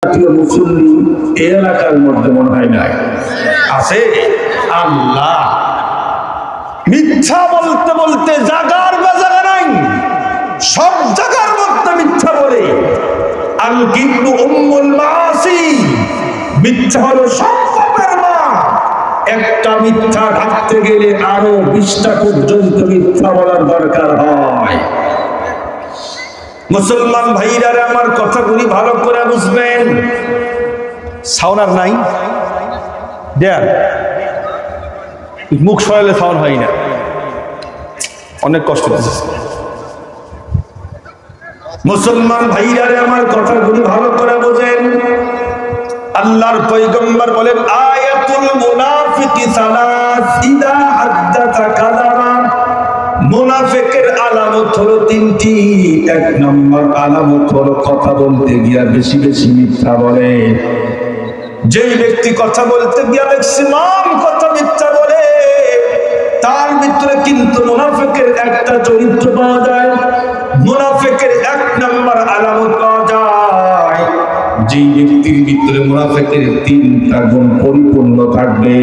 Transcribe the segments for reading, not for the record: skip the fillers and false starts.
মুসল্লি এই এলাকার মধ্যে মনে হয় নাই আছে। আল্লাহ মিথ্যা বলতে বলতে জাগার বাজার নাই, সব জায়গার মধ্যে মিথ্যা বলে। আল কিবরু উম্মুল মাআসি, মিথ্যা হলো সব পাপের মা। একটা মিথ্যা ঢাকতে গেলে আরো 20টা পর্যন্ত মিথ্যা বলার দরকার হয়। মুসলমান ভাইরা আমার কথাগুলি ভালো করে বুঝবেন। সাউন্ড নাই, দেন মুখ সরালে সাউন্ড হয় না, অনেক কষ্ট দিচ্ছে। মুসলমান ভাইরা আমার কথাগুলি ভালো করে বোঝেন। আল্লাহর পয়গম্বর বলেন আয়াতুল মুনাফিকি সালাস ইদা হাদাসা কাযাবা। মুনাফিকের আলামত হলো 3টি। 1 নম্বর আলামত হলো কথা বলতে গিয়া বেশি বেশি মিথ্যা বলে। যেই ব্যক্তি কথা বলতে গিয়া ম্যাক্সিমাম কথা মিথ্যা বলে, তার ভিতরে কিন্তু মুনাফিকের একটা চরিত্র পাওয়া যায়। মুনাফিকের 1 নম্বর আলামত পাওয়া যায়। যে ব্যক্তির ভিতরে মুনাফিকের 3টা গুণ পরিপূর্ণ থাকবে,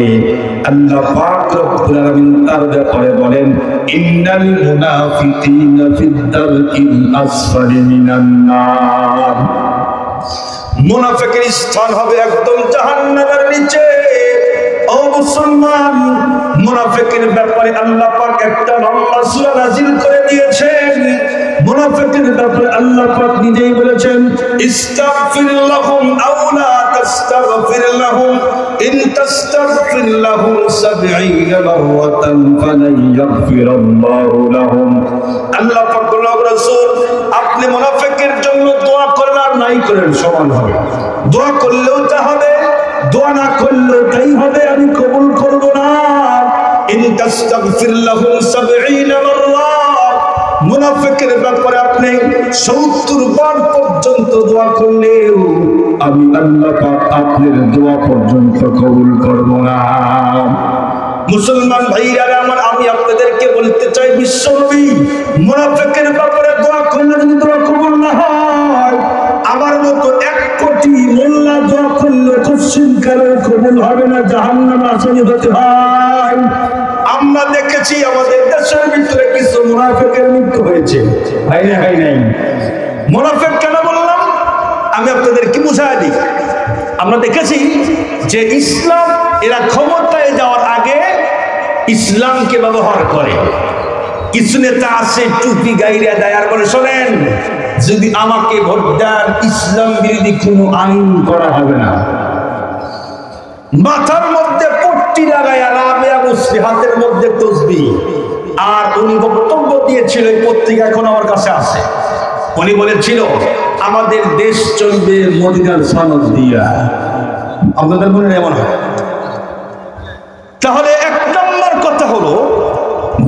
আল্লাহ পাক রব্বুল আলামিন তার ব্যাপারে বলেন ইন্নাল মুনাফিকিনা ফিদ দারকিল আসফালি মিনান নার। মুনাফিকের স্থান হবে একদম জাহান্নামের নিচে। ও মুসলমান, মুনাফিকের ব্যাপারে আল্লাহ পাক একটা লম্বা সূরা নাযিল করে দিয়েছেন। মুনাফিকের ব্যাপারে আল্লাহ পাক নিজেই বলেছেন ইস্তাগফির লাহুম আও লা তাস্তাগফির লাহুম ইন তাস্তাগফির লাহুম 70 মাররাতান ফালান ইয়াগফিরাল্লাহু লাহুম। আল্লাহ পাক বললেন রাসূল, আপনি মুনাফিকের জন্য দোয়া করেন আর নাই করেন সমান হবে। দোয়া করলেও যা হবে, দোয়া না করলেও তাই হবে, আমি কবুল করব না। ইন তাস্তাগফির লাহুম 70 মাররা, মুনাফিকের ব্যাপারে আপনি 70 বার পর্যন্ত দোয়া করলেও আমি আল্লাহ পাক আপনার দোয়া পর্যন্ত কবুল করব না। মুসলমান ভাইরা আমার, আমি আপনাদেরকে বলতে চাই বিশ্বনবী মুনাফিকের ব্যাপারে দোয়া করলে যদি দোয়া কবুল না হয়, আমার মতো 1 কোটি মোল্লা দোয়া করলে কোশ্চিন কালে কবুল হবে না, জাহান্নামে আসামি হতে হয়। আমরা দেখেছি আমাদের দেশের ভিতরে কিছু মুনাফিকের মৃত্যু হয়েছে, হয় না হয় নাই? মুনাফিক কেন বললাম আমি আপনাদেরকে বুঝাই দিই। আমরা দেখেছি যে ইসলাম এরা ক্ষমতায় যাওয়ার আগে ইসলামকে ব্যবহার করে। কিছু নেতা আছে টুপি গাইরা দেয় আর বলে শোনেন, যদি আমাকে ভোট দেন ইসলাম বিরোধী কোনো আইন করা হবে না। মাথার মধ্যে পট্টি লাগাইয়া রাবেয়া মুসলি, হাতের মধ্যে তসবিহ। আর উনি বক্তব্য দিয়েছিল, এই পত্রিকা এখন আমার কাছে আছে। উনি বলেছিল আমাদের দেশ চলবে মদিনার সনদ দিয়া। আপনাদের মনে এমন হয়? তাহলে 1 নম্বর কথা হলো,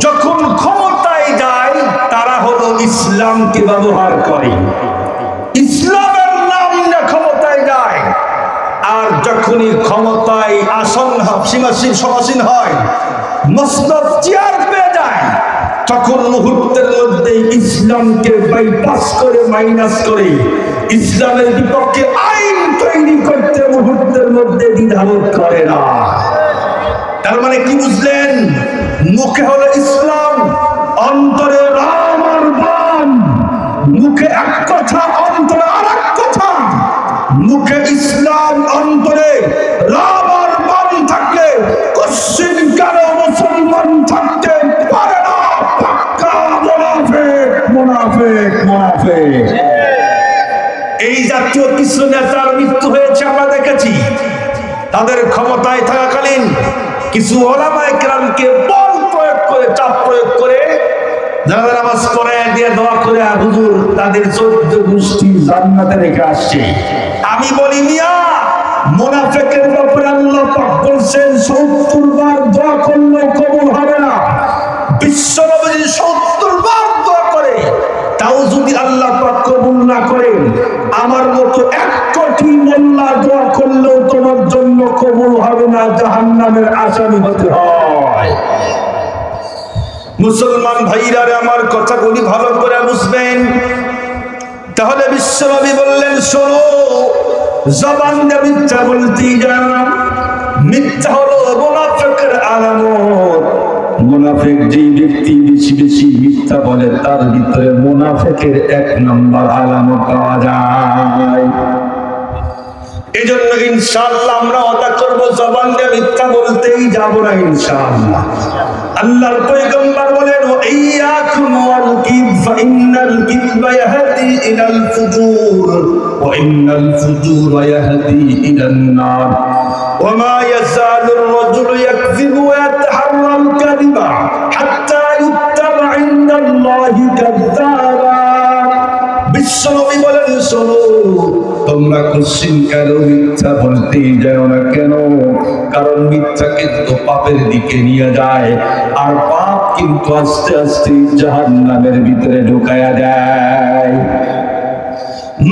যখন ক্ষমতায় যায় তারা হলো ইসলামকে ব্যবহার করে, ইসলামের নাম নিয়ে ক্ষমতায় যায়। আর যখনই ক্ষমতায় সমাসীন হয়, মসনদ চেয়ার পেয়ে যায়, তখন মুহূর্তের মধ্যে ইসলামকে বাইপাস করে মাইনাস করে ইসলামের বিপক্ষে আইন তৈরি করতে মুহূর্তের মধ্যে দ্বিধাবোধ করে না। তার মানে কি বুঝলেন? মুখে হলো ইসলাম, অন্তরে রাম আর বাম। মুখে এক কথা, অন্তরে আরেক কথা। মুখে ইসলাম, অন্তরে রাম আর বাম থাকলে কোশ্চিন কারো মুসলমান থাকতে পারে না। পাক্কা মুনাফিক, মুনাফিক, মুনাফিক। এই জাতীয় কিছু নেতার মৃত্যু হয়েছে, আমরা দেখেছি। তাদের ক্ষমতায় থাকাকালীন কিছু ওলামায়ে কেরামকে বল প্রয়োগ করে, চাপ প্রয়োগ করে যারা নামাজ পড়ে দিয়ে দোয়া করে হুজুর তাদের 14 গোষ্ঠী জান্নাতে রেখে আসছে। আমি বলি মিয়া, মুনাফিকের ব্যাপারে আল্লাহ পাক বলেছেন 70 বার দোয়া করলে কবুল হবে না। বিশ্বনবী 70 বার দোয়া করে, তাও যদি আল্লাহ পাক কবুল না করেন, আমার মতো 1 কোটি মোল্লা দোয়া করলেও তোমার জন্য কবুল হবে না, জাহান্নামের আসামি হতে হয়। মুসলমান ভাইরা আমার কথাগুলি ভালো করে বুঝবেন। তাহলে বিশ্বনবী বললেন শোনো, জবান দিয়ে মিথ্যা বলতেই যায় না। মিথ্যা হলো মুনাফিকের আলামত। মুনাফিক যেই ব্যক্তি বেশি বেশি মিথ্যা বলে তার ভিতরে মুনাফিকের 1 নম্বর আলামত পাওয়া যায়। এজন্য ইনশাআল্লাহ আমরা ওয়াদা করব জবান দিয়ে মিথ্যা বলতেই যাব না ইনশাআল্লাহ। আল্লাহর পয়গম্বর বলেন ওয়াইয়াকুম ওয়াল কিয ফাইন্নাল কিযবা ইয়াহদি ইলাল ফুজুর ওয়া ইন্নাল ফুজুরা ইয়াহদি ইলান নার ওয়া মা ইয়াযালুর রাজুলু ইয়াকযিবু ওয়া ইয়াতাহাররাল কাযিবা হাত্তা ইউক্তাবা ইনদাল্লাহি কাযযাবা। বিশ্বনবী বলেন শোনো, তোমরা কোশ্চিন কেন মিথ্যা বলতেই যাও না কেন? কারণ মিথ্যা কিন্তু পাপের দিকে নিয়ে যায়, আর পাপ কিন্তু আস্তে আস্তে জাহান্নামের ভিতরে ঢুকায়া যায়।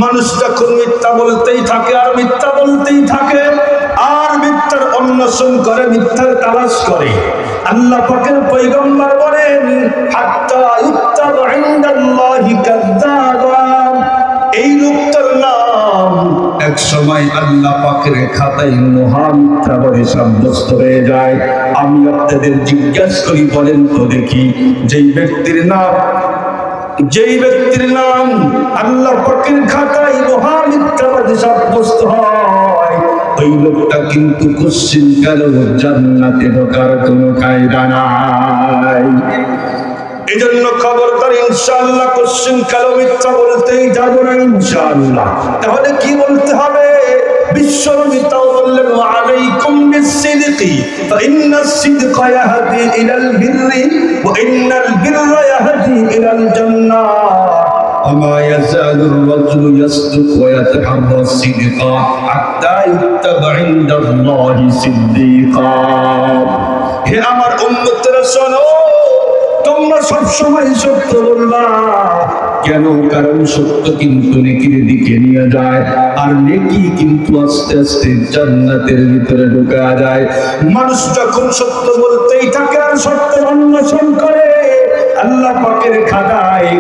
মানুষ যখন মিথ্যা বলতেই থাকে আর মিথ্যা বলতেই থাকে আর মিথ্যার অন্বেষণ করে, মিথ্যার তালাশ করে, আল্লাহ পাকের পয়গম্বর বলেন হাত্তা ইউক্তাবা ইনদাল্লাহি কাযযাবা। এই লোকটার নাম এক সময় আল্লাহ পাকের খাতায় মহা মিথ্যাবাদী সাব্যস্ত হয়ে যায়। আমি আপনাদের জিজ্ঞাসা করি, বলেন তো দেখি, যেই ব্যক্তির নাম আল্লাহ পাকের খাতায় মহা মিথ্যাবাদী সাব্যস্ত হয়, ওই লোকটা কিন্তু কোশ্চিন কাল জান্নাতে ঢোকার কোনো কায়দা নাই। এজন্য খবরদার ইনশাআল্লাহ কোশ্চিন কাল মিথ্যা বলতেই যাব না ইনশাআল্লাহ। তাহলে কি বলতে হবে? বিশ্বনবী তাও বললেন ওয়ালাইকুম বিসসিদকি ফাইন্নাস সিদকা ইয়াহদি ইলাল বিররি ওয়া ইন্নাল বিররা ইয়াহদি ইলাল জান্নাহ ওয়া মা ইয়াযালুর রাজুলু ইয়াসদুকু ওয়া ইয়াতাহাররা সিদকা হাত্তা ইউক্তাবা ইনদাল্লাহি সিদ্দিকা। হে আমার উম্মতরা শোনো, তোমরা সবসময় সত্য বলবা। কেন? কারণ সত্য কিন্তু নেকির দিকে নিয়ে যায়, আর নেকি কিন্তু আস্তে আস্তে জান্নাতের ভিতরে ঢুকা যায়। মানুষ যখন সত্য বলতেই থাকে আর সত্য অন্বেষণ করে আল্লাহ পাকের খাতায়,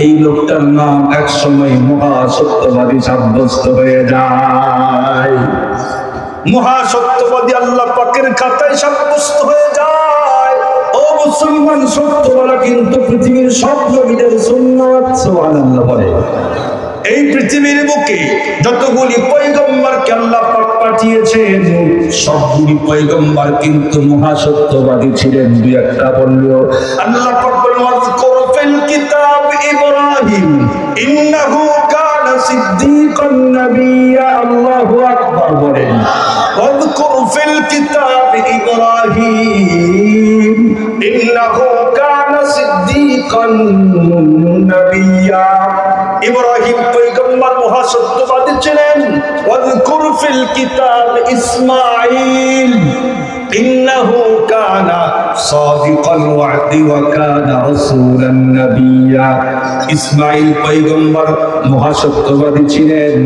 এই লোকটার নাম এক সময় মহা সত্যবাদী সাব্যস্ত হয়ে যায়। মহা সত্যবাদী আল্লাহ পাকের খাতায় সাব্যস্ত হয়ে যায়। ও মুসলমান, সত্য বলা কিন্তু পৃথিবীর সব নবীদের সুন্নাত। সুবহানাল্লাহ বলে। এই পৃথিবীর বুকে যতগুলি পয়গম্বরকে আল্লাহ পাক পাঠিয়েছেন, সবগুলি পয়গম্বর কিন্তু মহা সত্যবাদী ছিলেন। দুই একটা বললেও আল্লাহ পাক বলেন ওয়াজকুর ফিল কিতাব ইব্রাহিম ইন্নাহু কানা সিদ্দীকান নাবিয়্যা। আল্লাহু আকবার বলেন। ওয়াজকুর ফিল কিতাব ইব্রাহিম ইন্নাহু কানা সিদ্দীকান নাবিয়্যা। ইব্রাহিম পয়গম্বর মহা সত্যবাদী ছিলেন। ওয়াজকুর ফিল কিতাব ইসমাঈল ইন্নাহু কানা সাদিকাল ওয়া'দি ওয়া কানা রাসূলান নাবিয়্যা। ইসমাঈল পয়গম্বর মহা সত্যবাদী ছিলেন।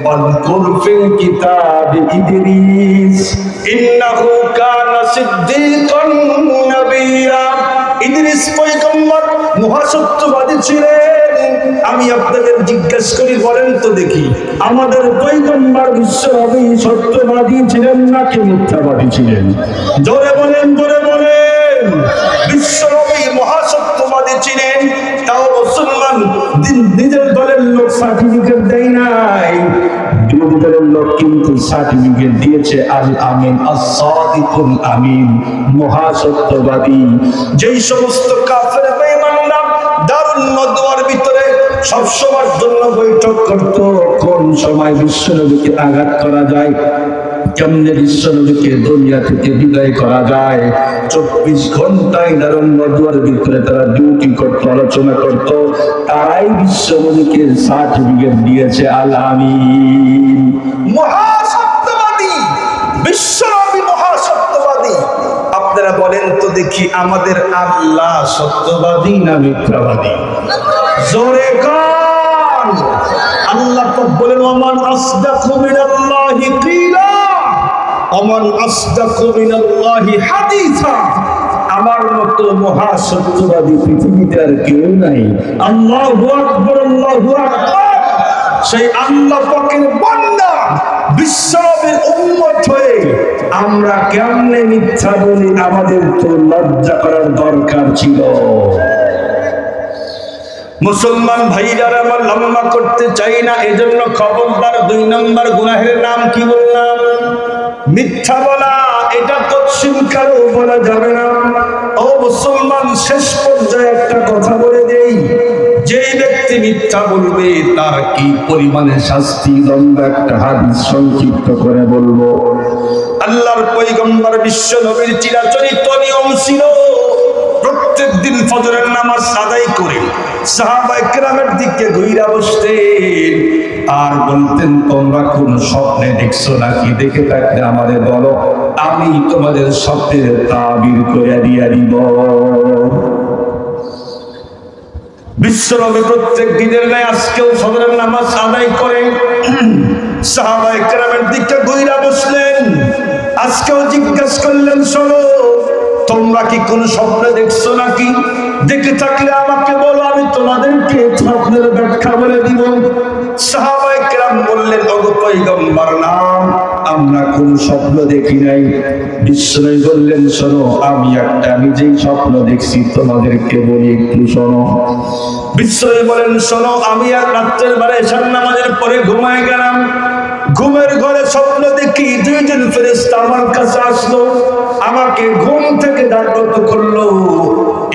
ওয়াজকুর ফিল কিতাব ইদরিস ইন্নাহু কানা সিদ্দীকান নাবিয়্যা। ইদরিস পয়গম্বর মহা সত্যবাদী ছিলেন। আমি আপনাদের জিজ্ঞেস করি, বলেন তো দেখি, আমাদের পয়গম্বর বিশ্বনবী সত্যবাদী ছিলেন নাকি মিথ্যাবাদী ছিলেন? জোরে বলেন, জোরে বলেন। বিশ্বনবী মহা সত্যবাদী ছিলেন। তাও মুসলমান নিজের দলের লোক সার্টিফিকেট দেয় নাই, বিরোধী দলের লোক কিন্তু সার্টিফিকেট দিয়েছে। আল আমিন, আস-সাদিকুল আমিন, মহা সত্যবাদী। যেই সমস্ত কাফের বেঈমানরা দারুন নদওয়ার ভিতরে সব সময়ের জন্য বৈঠক করত, কোন সময় বিশ্বনবীকে আঘাত করা যায়, কেমনে বিশ্বনবীকে দুনিয়া থেকে বিদায় করা যায়, 24 ঘন্টায় দারুন নদওয়ার ভিতরে তারা ডিউটি করত, আলোচনা করত। তারাই বিশ্বনবীকে সার্টিফিকেট দিয়েছে আল আমিন, মহা সত্যবাদী। বিশ্বনবী মহা সত্যবাদী। আপনারা বলেন তো দেখি, আমাদের আল্লাহ সত্যবাদী না মিথ্যাবাদী? জোরে কান। আল্লাহ পাক বলেন ওমান আসদাকু মিনাল্লাহি কিলা ওমান আসদাকু মিনাল্লাহি হাদিসা। আমার মতো মহা সত্যবাদী পৃথিবীতে আর কেউ নাই। আল্লাহু আকবার, আল্লাহু আকবার। সেই আল্লাহ পাকের বান্দা বিশ্বনবীর উম্মত হয়ে আমরা কেমনে মিথ্যা বলি? আমাদের তো লজ্জা করার দরকার ছিল। মুসলমান ভাইরা আমার লম্বা করতে চাই না, এজন্য খবরদার 2 নম্বর গুনাহের নাম কি বললাম? মিথ্যা বলা। এটা তফসিল কারো বলা যাবে না। ও মুসলমান, শেষ পর্যায়ে একটা কথা বলে দেই, যেই ব্যক্তি মিথ্যা বলবে তার কি পরিমাণে শাস্তি, দণ্ড, একটা হাদিস সংক্ষিপ্ত করে বলবো। আল্লাহর পয়গম্বর বিশ্ব নবীর চিরাচরিত নিয়ম ছিল প্রত্যেক দিন ফজরের নামাজ আদায় করে সাহাবায়ে কেরামের দিকে ঘুরে বসতেন আর বলতেন, তোমরা কোন স্বপ্নে দেখছো নাকি? দেখে থাকলে আমাদের বলো, আমি তোমাদের স্বপ্নের তাবির করে দিয়ে দিব। বিশ্বনবী প্রত্যেক দিনের ন্যায় আজকেও ফজরের নামাজ আদায় করে সাহাবায়ে কেরামের দিকে ঘুরে বসলেন। আজকেও জিজ্ঞাসা করলেন, শোনো, তোমরা কি কোন স্বপ্নে দেখছো নাকি? দেখে থাকলে আমাকে বলো, আমি তোমাদেরকে স্বপ্নের ব্যাখ্যা বলে দিব। সাহাবায়ে কেরাম বললেন, ওগো পয়গম্বর, না, আমরা কোন স্বপ্ন দেখি নাই। বিশ্বনবী বললেন, শোনো, আমি যেই স্বপ্ন দেখছি তোমাদেরকে বলি, একটু শোনো। বিশ্বনবী বলেন, শোনো, আমি এক রাত্রের বেলা এশার নামাজের পরে ঘুমায় গেলাম। ঘুমের ঘরে স্বপ্ন দেখি 2 জন ফেরেশতা আমার কাছে আসলো, আমাকে ঘুম থেকে জাগ্রত করলো।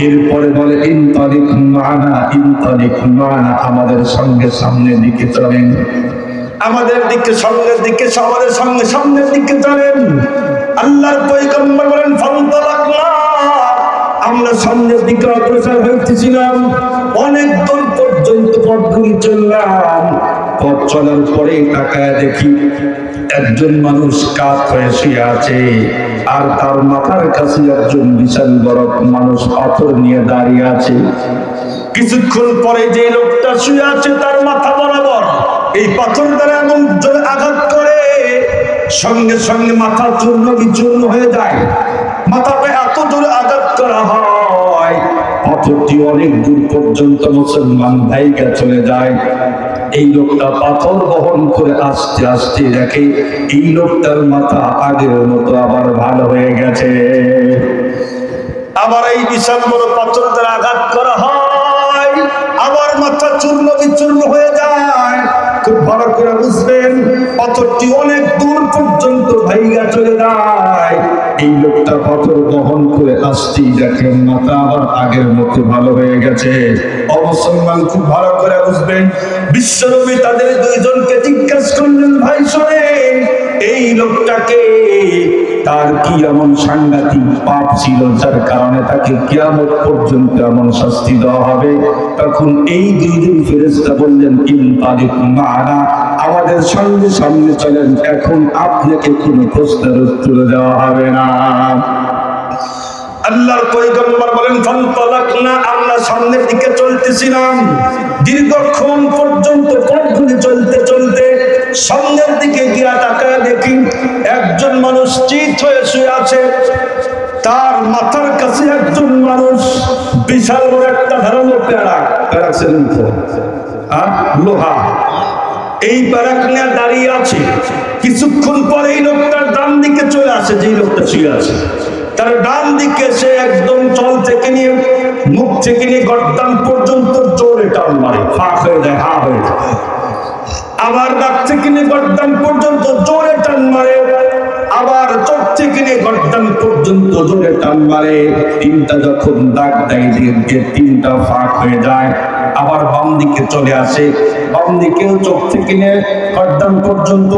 এরপরে বলে, ইনতালিক মানা, ইনতালিক মানা, আমাদের সঙ্গে সামনের দিকে চলেন। আমাদের দিকে সামনের দিকে, সবার সঙ্গে সামনের দিকে চলেন। আল্লাহর পয়গম্বর বলেন, ফান্তালাকনা, আমরা সামনের দিকে অগ্রসর হইতেছিলাম। অনেক দূর পর্যন্ত পথগুলি চললাম। পথ চলার পরে তাকায় দেখি একজন মানুষ কাত হয়ে শুয়ে আছে, আর তার মাথার কাছে একজন বিশাল বড় মানুষ পাথর নিয়ে দাঁড়িয়ে আছে। কিছুক্ষণ পরে যে লোকটা শুয়ে আছে তার মাথা বরাবর এই পাথর দ্বারা এমন জোরে আঘাত করে, সঙ্গে সঙ্গে মাথা চূর্ণ বিচূর্ণ হয়ে যায়। মাথাটা এত জোরে আঘাত করা হয়, পাথরটি অনেক দূর পর্যন্ত মুসলমান ভাইকে চলে যায়। এই লোকটা পাথর বহন করে আস্তে আস্তে দেখে এই লোকটার মাথা আগের মতো আবার ভালো হয়ে গেছে। আবার এই বিশাল বড় পাথর দ্বারা আঘাত করা হয়, আবার মাথা চূর্ণ বিচূর্ণ হয়ে যায়। খুব ভালো করে বুঝবেন, পাথরটি অনেক দূর পর্যন্ত ভাইগা চলে যায়। এই লোকটা পাথর বহন করে আসতেই দেখেন মাথা আবার আগের মতো ভালো হয়ে গেছে। অমুসলমান, খুব ভালো করে বুঝবেন, বিশ্বনবী তাদের 2 জনকে জিজ্ঞাসা করলেন, ভাই শোনেন, এই লোকটাকে তার কি এমন সাংঘাতিক পাপ ছিল যার কারণে তাকে কিয়ামত পর্যন্ত এমন শাস্তি দেওয়া হবে? তখন এই 2 জন ফেরেশতা বললেন, ইনতালিক মানা, আমাদের সঙ্গে সামনে চলেন, এখন আপনাকে কোনো প্রশ্নের উত্তর দেওয়া হবে না। আল্লাহর পয়গম্বর বলেন, ফান্তালাকনা, আমরা সামনের দিকে চলতেছিলাম। দীর্ঘক্ষণ পর্যন্ত পথগুলি চলতে চলতে সামনের দিকে গিয়া তাকায় দেখি একজন মানুষ চিত হয়ে শুয়ে আছে। তার মাথার কাছে একজন মানুষ বিশাল বড় একটা ধারালো প্যারাক ছিলেন তো লোহা, এই প্যারাক নিয়ে দাঁড়িয়ে আছে। কিছুক্ষণ পরে এই লোকটার ডান দিকে চলে আসে, যেই লোকটা শুয়ে আছে তার ডান দিকে সে একদম চল থেকে নিয়ে মুখ থেকে নিয়ে গর্দান পর্যন্ত জোরে টান মারে, ফাঁক হয়ে যায়, হা হয়ে যায়। আবার নাক থেকে নিয়ে গর্দান পর্যন্ত জোরে টান মারে, আবার চোখ থেকে নিয়ে গর্দান পর্যন্ত জোরে টান মারে। 3টা যখন দাগ দেয় যে 3টা ফাঁক হয়ে যায়। আবার বাম দিকে চলে আসে, বাম দিকেও চোখ থেকে নিয়ে গর্দান পর্যন্ত,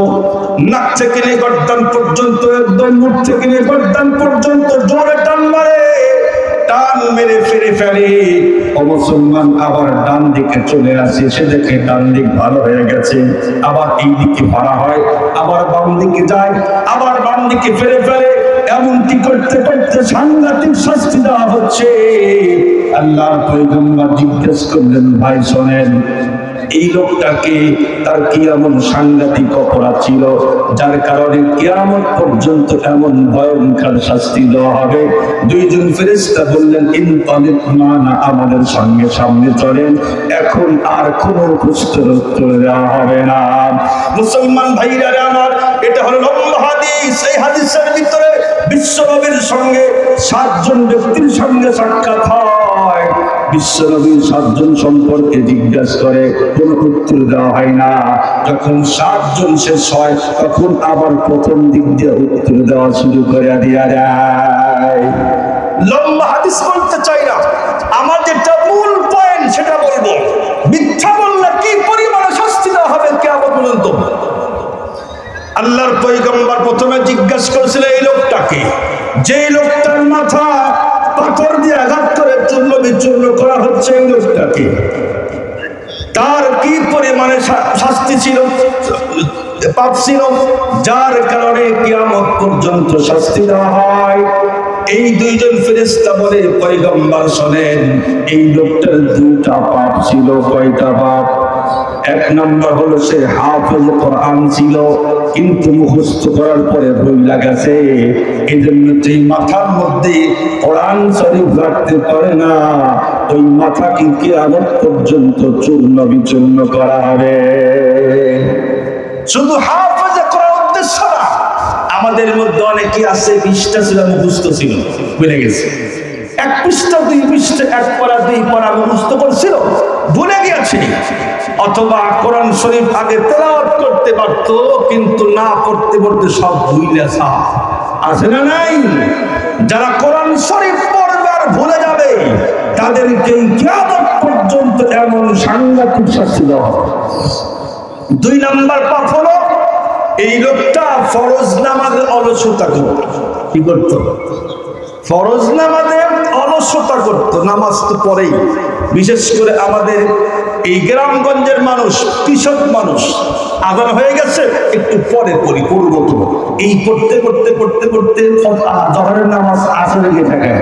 নাক থেকে নিয়ে গর্দান পর্যন্ত, একদম মুখ থেকে নিয়ে গর্দান পর্যন্ত জোরে টান মারে, টান মেরে ফিরে ফেলে। মুসলমান আবার ডান দিকে চলে আসে, সে দেখে ডান দিক ভালো হয়ে গেছে, আবার এই দিকে ভাড়া হয়, আবার বাম দিকে যায়, আবার বাম দিকে ফিরে ফেলে। এমনটি করতে করতে সাংঘাতিক শাস্তি দেওয়া হচ্ছে। আল্লাহর পয়গম্বর জিজ্ঞেস করলেন, ভাই শোনেন, এই লোকটাকে তার কি এমন সাংঘাতিক অপরাধ ছিল যার কারণে কিয়ামত পর্যন্ত এমন ভয়ঙ্কর শাস্তি দেওয়া হবে? 2 জন ফেরেশতা বললেন, ইনতালিক মানা, আমাদের সঙ্গে সামনে চলেন, এখন আর কোনো প্রশ্নের উত্তর দেওয়া হবে না। মুসলমান ভাইরা আমার, হাদিসের ভিতরে বিশ্বনবীর সঙ্গে 7 জন ব্যক্তির সঙ্গে সাক্ষাৎ হয়। বিশ্বনবীর 7 জন সম্পর্কে জিজ্ঞাসা করে, কোনো উত্তর দেওয়া হয় না। যখন 7 জন শেষ হয় তখন আবার প্রথম দিক দিয়ে উত্তর দেওয়া শুরু করে দেওয়া যায়। লম্বা হাদিস বলতে চাই না, আমার যেটা মূল পয়েন্ট সেটা বলবো। মিথ্যা বললে কি পরিমাণে শাস্তি দেওয়া হবে কিয়ামত পর্যন্ত। আল্লাহর পয়গম্বর প্রথমে জিজ্ঞাসা করেছিল এই লোকটাকে, যে লোকটার মাথা পাথর দিয়ে আঘাত করে চূর্ণ বিচূর্ণ করা হচ্ছে, এই লোকটাকে তার কি পরিমাণে শাস্তি ছিল, পাপ ছিল, যার কারণে কিয়ামত পর্যন্ত শাস্তি দেওয়া হয়। এই 2 জন ফেরেশতা বলে, পয়গম্বর শোনেন, এই লোকটার 2টা পাপ ছিল। কয়টা পাপ? 1 নম্বর হলো সে হাফেজ কোরআন ছিল, কিন্তু মুখস্থ করার পরে ভুলে গেছে। এই জন্য যে মাথার মধ্যে কোরআন শরীফ রাখতে পারে না, ওই মাথাকে কিয়ামত পর্যন্ত চূর্ণ বিচূর্ণ করা হবে। শুধু হাফেজ করার উদ্দেশ্য না, আমাদের মধ্যে অনেকে আছে 20টা ছিল মুখস্থ ছিল, ভুলে গেছে। 1 পৃষ্ঠা 2 পৃষ্ঠা 1 পারা 2 পারা মুখস্থ করছিল, ভুলে গিয়েছে। অথবা কোরআন শরীফ আগে তেলাওয়াত করতে পারত, কিন্তু না পড়তে পড়তে সব ভুলে আছে না নাই? যারা কোরআন শরীফ পড়বে আর ভুলে যাবে, তাদেরকে কিয়ামত পর্যন্ত এমন সাংঘাতিক শাস্তি দেওয়া হবে। 2 নম্বর পাপ হলো এই লোকটা ফরজ নামাজে অলসতা করত। কি করত? ফরজ নামাজে অলসতা করত। নামাজ তো পড়েই, বিশেষ করে আমাদের এই গ্রামগঞ্জের মানুষ, কৃষক মানুষ, আজান হয়ে গেছে একটু পরে পড়ি, পড়বো তো, এই পড়তে পড়তে পড়তে পড়তে জহরের নামাজ আসরে গিয়ে থাকে।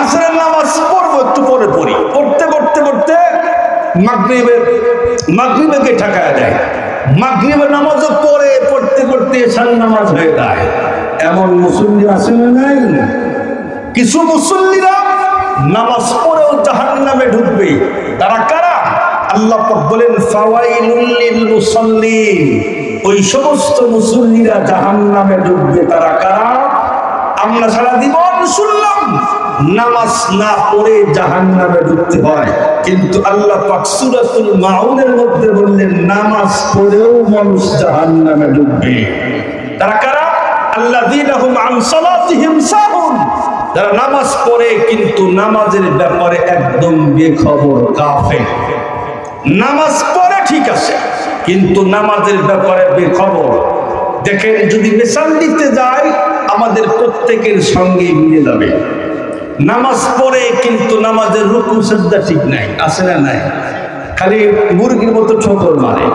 আসরের নামাজ পড়বো একটু পরে পড়ি, পড়তে পড়তে পড়তে মাগরিবে গিয়ে ঠেকায় দেয়। মাগরিবের নামাজও পড়ে পড়তে পড়তে এশার নামাজ হয়ে যায়। এমন মুসল্লি আছে না নাই? কিছু মুসল্লিরা নামাজ পড়েও জাহান্নামে ঢুকবে। তারা কারা? আল্লাহ পাক বলেন, ফাওয়াইলুল লিল মুসাল্লিন, ওই সমস্ত মুসল্লিরা জাহান্নামে ঢুকবে। তারা কারা? আমরা সারা জীবন শুনলাম নামাজ না পড়ে জাহান্নামে ঢুকতে হয়, কিন্তু আল্লাহ পাক সূরাতুল মাউনের মধ্যে বললেন নামাজ পড়েও মানুষ জাহান্নামে ঢুকবে। তারা কারা? আল্লাযীনা হুম আন সালাতিহিম সাহুন, যারা নামাজ পড়ে কিন্তু নামাজের ব্যাপারে একদম বেখবর, কাফের। নামাজ পড়ে ঠিক আছে, কিন্তু নামাজের ব্যাপারে বেখবর। দেখেন, যদি মিসাল দিতে যায় আমাদের প্রত্যেকের সঙ্গে মিলে যাবে। নামাজ পড়ে কিন্তু নামাজের রুকু সিজদা ঠিক নাই, আছে না নাই? খালি মুরগির মতো ঠোকর মারে।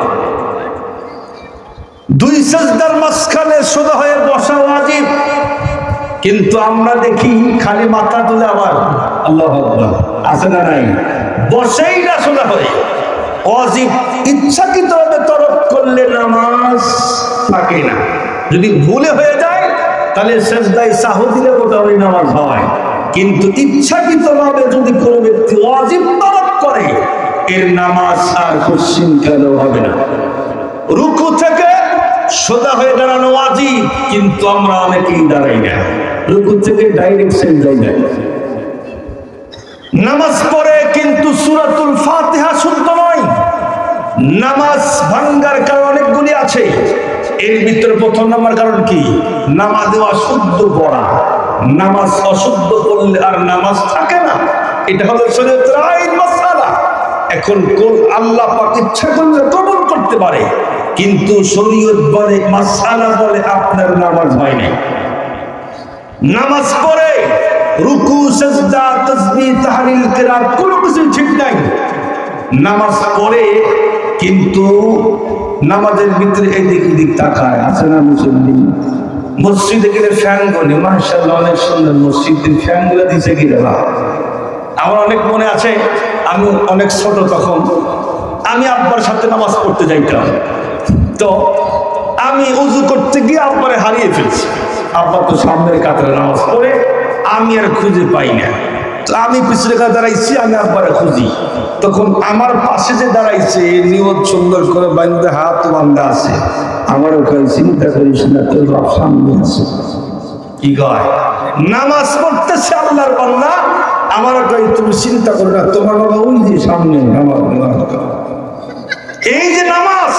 2 সিজদার মাঝখানে সোজা হয়ে বসা ওয়াজিব, কিন্তু আমরা দেখি খালি মাথা তুলে আবার আল্লাহু আকবার, আছে না নাই? বসেই না সোজা হয়ে। ওয়াজিব ইচ্ছাকৃতভাবে তরক করলে নামাজ থাকে না। যদি ভুলে হয়ে যায় তাহলে সিজদায় সাহু দিলে ওটাই নামাজ হয়। কিন্তু ইচ্ছাকৃতভাবে যদি কোনো ব্যক্তি ওয়াজিব তরক করে, এর নামাজ আর কোশ্চিনকালেও হবে না। রুকু থেকে সোজা হয়ে দাঁড়ানো ওয়াজিব, কিন্তু আমরা অনেকেই দাঁড়াই না, রুকু থেকে ডাইরেক্ট সিজদায় যাই। নামাজ পড়ে কিন্তু সূরাতুল ফাতিহা শুদ্ধ নয়। নামাজ ভাঙ্গার কারণ অনেকগুলি আছে, এর ভিতরে প্রথম নম্বর কারণ কি? নামাজে অশুদ্ধ পড়া। নামাজ অশুদ্ধ পড়লে আর নামাজ থাকে না, এটা হলো শরীয়তের আইন মাসআলা। এখন আল্লাহ পাক ইচ্ছা করলে কবুল করতে পারে, কিন্তু শরীয়ত বলে, মাসআলা বলে আপনার নামাজ হয় না। নামাজ পড়ে রুকু সিজদা তাসবিহ তাহলিল কিরাত কোনো কিছু ঠিক নাই। নামাজ পড়ে কিন্তু নামাজের ভিতরে এদিক ওদিক তাকায়, আছে না মুসল্লি? মসজিদে গেলে ফ্যান গলে, মাশাআল্লাহ অনেক সুন্দর মসজিদের ফ্যান গুলো দিছে কি দেবা। আমার অনেক মনে আছে, আমি অনেক ছোট তখন আমি আব্বার সাথে নামাজ পড়তে যাইতাম। তো আমি উযু করতে গিয়ে আব্বারে হারিয়ে ফেলছি। আব্বা তো সামনের কাতারে নামাজ পড়ে, আমি আর খুঁজে পাই না। তো তো আমি পিছনে দাঁড়াইছি, আমি আব্বারে খুঁজি। তখন আমার পাশে যে দাঁড়াইছে নিয়ত সুন্দর করে বান্ধে হাত বান্ধা আছে, আমারও কয় চিন্তা করিস না, তোর বাপ সামনে আছে। কি কয়? নামাজ পড়তেছে আল্লাহর বান্দা, আমারও কয় তুমি চিন্তা করো না, তোমার বাবা ওই যে সামনে। এই যে নামাজ,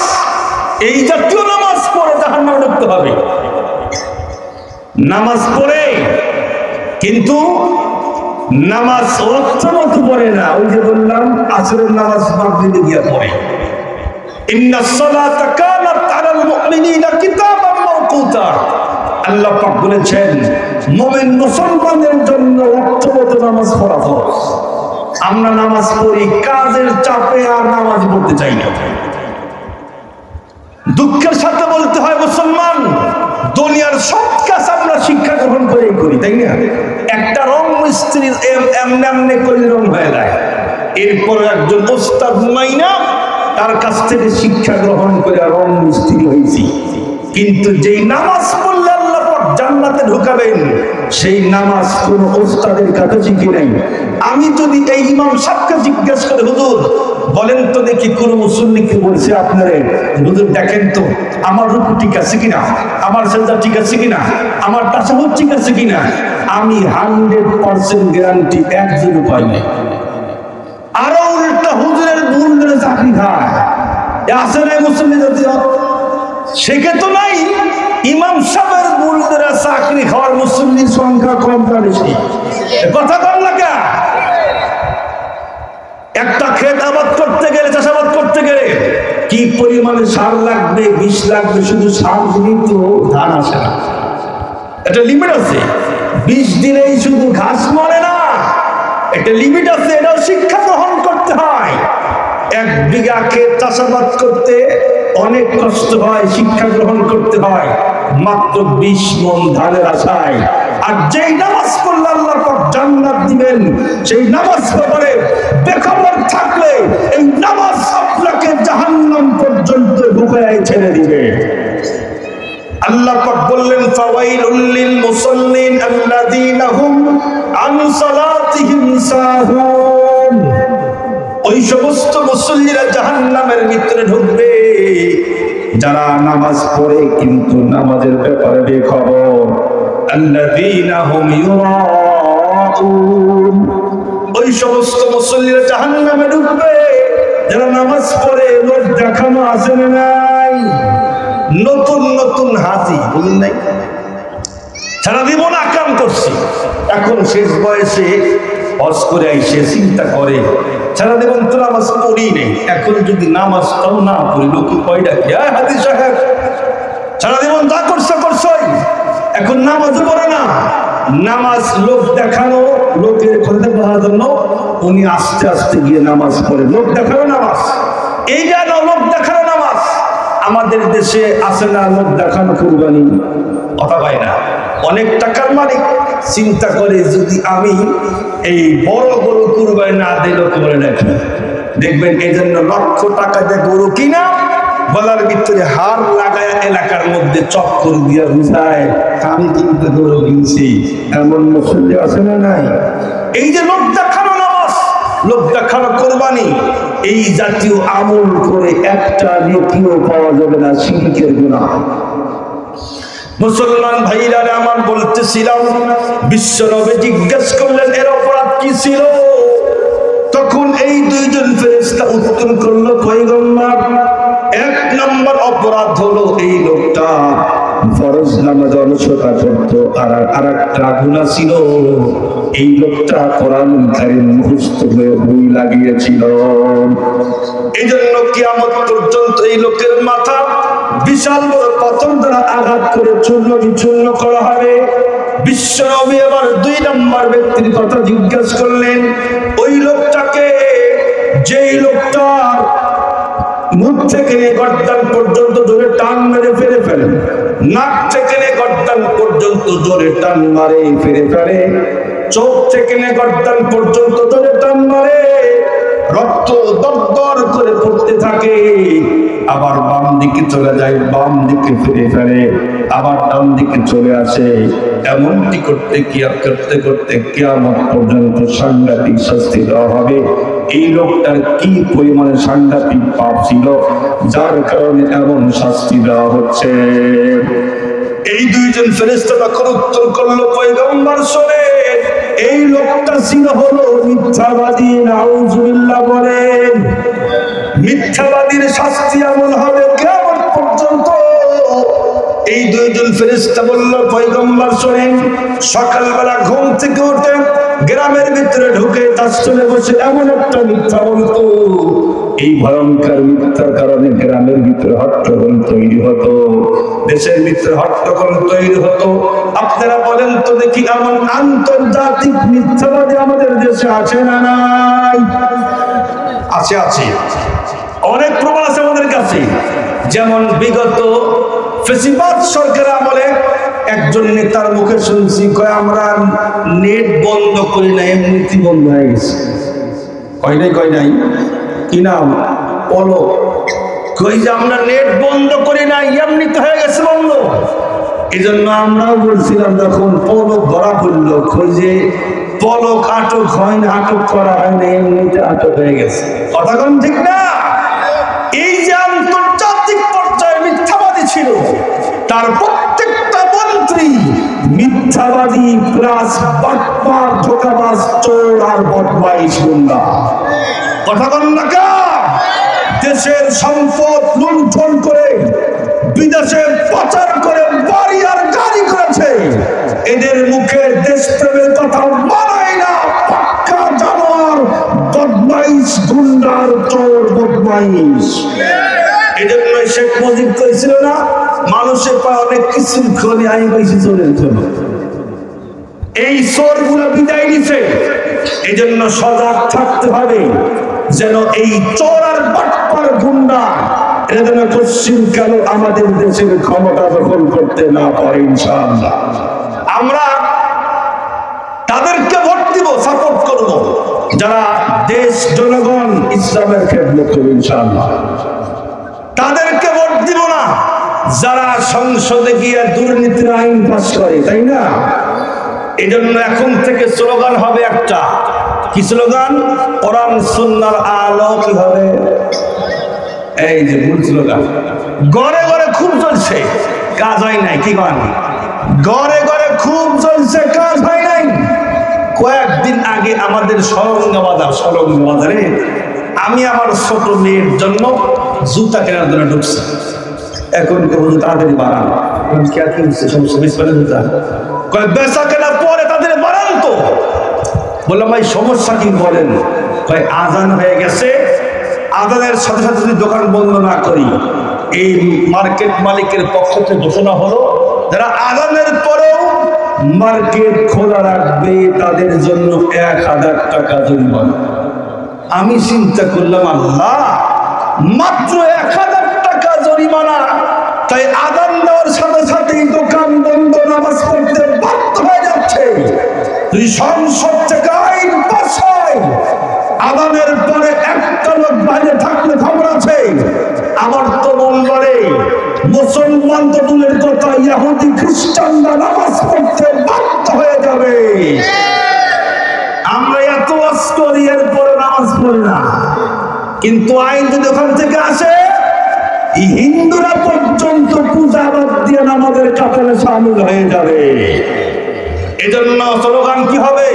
এই জাতীয় নামাজ পড়ে জাহান্নামে ঢুকতে হবে। নামাজ পড়ে কিন্তু নামাজ অর্থ মতো পড়ে না। ওই যে বললাম আসরের নামাজ মাগরিবে গিয়া পড়ে। ইন্নাস সালাতা কানাত আলাল মুমিনিনা কিতাবাম মাওকুতা। আল্লাহ পাক বলেছেন মুমিন মুসলমানদের জন্য অর্থ মতো নামাজ পড়া ফরজ। আমরা নামাজ পড়ি কাজের চাপে, আর নামাজ পড়তে চাই না। দুঃখের সাথে বলতে হয় মুসলমান, দুনিয়ার সব কাজ আমরা শিক্ষা গ্রহণ করেই করি, তাই না? একটা রং মিস্ত্রি এমনি এমনি করে রং হয়ে যায়, এরপর একজন ওস্তাদ মাইনা তার কাছ থেকে শিক্ষা গ্রহণ করে রং মিস্ত্রি হয়েছি। কিন্তু যেই নামাজ পড়লে আল্লাহ পাক জান্নাতে ঢুকাবেন, সেই নামাজ কোন ওস্তাদের কাছে শিখি নাই। আমি যদি এই ইমাম সাহেবকে জিজ্ঞেস করে, হুজুর বলেন তো দেখি কোন মুসল্লিকে বলছে আপনারে, হুজুর দেখেন তো আমার রুকু ঠিক আছে কিনা, আমার সেজদা ঠিক আছে কিনা, আমার তাশাহুদ ঠিক আছে কিনা, আমি 100% গ্যারান্টি একজন পাই নাই। আরো উল্টা হুজুরের ভুল ধরে চাকরি খায়, আছে না মুসল্লি জাতীয়? শেখে তো নাই। ইমাম সাহেবের ভুল ধরে চাকরি খাওয়ার মুসল্লির সংখ্যা কম না বেশি? কথা কম না কে? একটা ক্ষেত আবাদ করতে গেলে, চাষাবাদ করতে গেলে কি পরিমাণে সার লাগবে, বিষ লাগবে, শুধু সার দিলেই তো ধান আসে না। একটা লিমিট আছে। 20 দিনেই শুধু ঘাস মরে না, একটা লিমিট আছে। এটাও শিক্ষা গ্রহণ করতে হয়। 1 বিঘা ক্ষেত চাষাবাদ করতে অনেক কষ্ট হয়, শিক্ষা গ্রহণ করতে হয় মাত্র 20 মণ ধানের আশায়। আর যেই নামাজ পড়লে আল্লাহ পাক জান্নাত দিবেন, সেই নামাজ পড়ে বেখবর থাকলে এই নামাজ আপনাকে জাহান্নাম পর্যন্ত ঢুকায় ছেড়ে দিবে। আল্লাহ পাক বললেন ফাওয়াইলুল লিল মুসাল্লিন আল্লাযীনা হুম আন সালাতিহিম সাহুন। ওই সমস্ত মুসল্লিরা জাহান্নামের ভিতরে ঢুকবে যারা নামাজ পড়ে কিন্তু নামাজের ব্যাপারে বেখবর। আল্লাযীনা হুম ইউরাউন। ওই সমস্ত মুসল্লিরা জাহান্নামে ঢুকবে যারা নামাজ পড়ে লোক দেখানো আছে না নাই? নতুন নতুন হাজি, বুঝলেন নাই? সারা জীবন আকাম করছি, এখন শেষ বয়সে হজ করে আইসে চিন্তা করে সারা জীবন তো নামাজ পড়ি নেই, এখন যদি নামাজটাও না পড়ি লোকে কয়টা কি হাজি সাহেব সারা জীবন যা করছে করছই, এখন নামাজ পড়ে না। নামাজ লোক দেখানো, লোকের কথা বলার জন্য উনি আস্তে আস্তে গিয়ে নামাজ পড়ে। লোক দেখানো নামাজ, এই যেন লোক দেখানো নামাজ। আমাদের দেশে আছে না লোক দেখানো কুরবানি? কথা পায় না। অনেক টাকার মালিক চিন্তা করে যদি আমি এই বড় গরু কুরবানি না দিলে করে রাখি, দেখবেন এই জন্য লক্ষ টাকা দিয়ে গরু কিনা গলার ভিতরে হার লাগায় এলাকার মধ্যে চক্কর দিয়ে বুঝায় আমি কিন্তু গরু কিনছি। এমন মুসল্লি আছে না নাই? এই যে লোক দেখানো নামাজ, লোক দেখানো কোরবানি, এই জাতীয় আমল করে একটা নেকিও পাওয়া যাবে না, শিরকের গুনাহ। মুসলমান ভাইরা আমার বলতেছিলাম, বিশ্ব নবী জিজ্ঞেস করলেন এর অপরাধ কি ছিল? তখন এই দুইজন ফেরেশতা উত্তর করলো, পয়গম্বর 1 নম্বর অপরাধ হলো এই লোকটা ফরজ নামাজ অলসতা করতো। আর আরেকটা গুনাহ ছিল এই লোকটা কোরআন কারীম মুখস্থ হয়ে বই লাগিয়েছিল। এই জন্য কিয়ামত পর্যন্ত এই লোকের মাথা বিশাল বড় পাথর দ্বারা আঘাত করে চূর্ণ বিচূর্ণ করা হবে। বিশ্ব নবী আবার 2 নম্বর ব্যক্তির কথা জিজ্ঞেস করলেন, ওই লোকটাকে যেই লোকটা মুখ থেকে গর্দান পর্যন্ত জোরে টান মেরে ফেলে ফেলেন, নাক থেকে গর্দান পর্যন্ত জোরে টান মারে ফেলে ফেলে, চোখ থেকে গর্দান পর্যন্ত জোরে টান মারে, রক্ত দরদর করে পড়তে থাকে, আবার বাম দিকে চলে যায়, বাম দিকে ফিরে ফেলে, আবার ডান দিকে চলে আসে। এমনটি করতে করতে কিয়ামত পর্যন্ত সাংঘাতিক শাস্তি দেওয়া হবে। এই লোকটার কি পরিমাণে সাংঘাতিক পাপ ছিল যার কারণে এমন শাস্তি দেওয়া হচ্ছে। এই দুইজন ফেরেশতা তখন উত্তর করলো, পয়গম্বর শোনে, এই লোকটা ছিল হলো মিথ্যাবাদী। নাউজুবিল্লাহ বলেন। মিথ্যাবাদীর শাস্তি এমন হবে কিয়ামত পর্যন্ত। এই দুইজন ফেরেশতা বলল, পয়গম্বর শোনেন, সকালবেলা ঘুম থেকে উঠে গ্রামের ভিতরে ঢুকে তার চলে বসে এমন একটা মিথ্যা বলতো, এই ভয়ঙ্কর মিথ্যার কারণে গ্রামের ভিতরে হট্টগোল তৈরি হতো, দেশের ভিতরে হট্টগোল তৈরি হতো। আপনারা বলেন তো দেখি, এমন আন্তর্জাতিক মিথ্যাবাদী আমাদের দেশে আছে না নাই? আছে, আছে, অনেক প্রমাণ আছে আমাদের কাছে। যেমন বিগত ফেসিবাদ সরকার আমলে একজন নেতার মুখে শুনছি, কয় আমরা নেট বন্ধ করি না, এমনিতেই বন্ধ হয়ে গেছে। কয় নাই কি নাম পলক, কই যে আমরা নেট বন্ধ করি না, এমনিতে হয়ে গেছে বন্ধ। এই জন্য আমরাও বলছিলাম, যখন পলক ধরা পড়লো, কই যে পলক আটক হয় না, আটক করা হয় না, এমনিতে আটক হয়ে গেছে। কথা কোন ঠিক না? এই যে আন্তর্জাতিক পর্যায়ে মিথ্যাবাদী ছিল, তার প্রত্যেকটা মন্ত্রী মিথ্যাবাদী প্লাস বাটপার, ধোঁকাবাজ, চোর আর বদমাইশ গুন্ডা। কথা বল না কা? দেশের সম্পদ লুণ্ঠন করে বিদেশে পাচার করে বাড়ি আর গাড়ি করেছে। এদের মুখে দেশপ্রেমের কথা মানায় না, পাক্কা জানোয়ার, বদমাইশ, গুন্ডার, চোর, বদমাইশ। এজন্য শেখ মুজিব কইছিল না, মানুষের পা অনেক কিছু খনি, আমি কইছি চোরের জন্য। এই চোরগুলো বিদায় নিছে। এই জন্য সজাগ থাকতে হবে যেন এই চোর আর বাটপার গুন্ডা এরা যেন পশ্চিমকালে আমাদের দেশের ক্ষমতা দখল করতে না পারে। ইনশাআল্লাহ আমরা তাদেরকে ভোট দিব, সাপোর্ট করব যারা দেশ, জনগণ, ইসলামের খেদমত করবে। ইনশাআল্লাহ তাদেরকে ভোট দিব না যারা সংসদে গিয়ে দুর্নীতির আইন পাস করে, তাই না? এই জন্য এখন থেকে স্লোগান হবে একটা, কি স্লোগান? কোরআন সুন্নাহর আলো কি হবে? এই যে মূল স্লোগান। ঘরে ঘরে খুব চলছে, কাজ হয় নাই। কি করেন? ঘরে ঘরে খুব চলছে, কাজ হয় নাই। কয়েকদিন আগে আমাদের সরঙ্গবাজারে আমি আমার ছোট মেয়ের জন্য জুতা কেনার জন্য ঢুকছি। এখন তাড়াতাড়ি বাড়ান, বেচা কেনার পরে তাদের বাড়ান তো। বললাম ভাই সমস্যা কি বলেন? আজান হয়ে গেছে, আজানের সাথে সাথে যদি দোকান বন্ধ না করি, এই মার্কেট মালিকের পক্ষ থেকে ঘোষণা হলো যারা আজানের পরেও মার্কেট খোলা রাখবে তাদের জন্য 1000 টাকা জরিমানা। আমি চিন্তা করলাম, আল্লাহ, মাত্র 1000 টাকা জরিমানা, তাই আজান দেওয়ার সাথে সাথেই দোকান বন্ধ, নামাজ পড়তে বাধ্য হয়ে যাচ্ছে। তুই সংসদ থেকে আইন পাস হয়, আজানের পরে একটা লোক বাইরে থাকলে খবর আছে। আমার তো মন বলে, মুসলমান তো দূরের কথা, ইহুদি খ্রিস্টানরা নামাজ পড়তে বাধ্য হয়ে যাবে। আমরা এত ওয়াজ করি, এরপরে নামাজ পড়ি না। কিন্তু আইন যদি ওখান থেকে আসে, হিন্দুরা পর্যন্ত পূজা বাদ দিয়ে নামাজের কাতারে শামিল হয়ে যাবে। এজন্য স্লোগান কি হবে?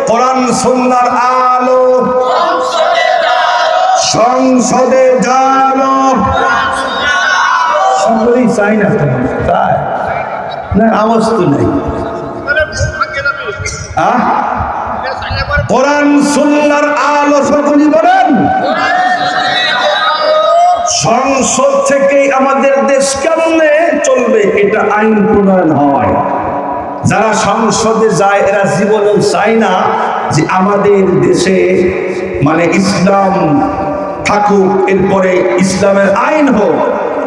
কোরআন সুন্নাহর আলো সংসদে জালো। সকলেই চাই না, তাই না? আওয়াজ তো নেই। কোরআন সুন্নাহর আলো সকলেই বলেন। সংসদ থেকেই আমাদের দেশ কেমনে চলবে এটা আইন প্রণয়ন হয়। যারা সংসদে যায় এরা জীবনেও চায় না যে আমাদের দেশে মানে ইসলাম থাকুক, এরপরে ইসলামের আইন হোক।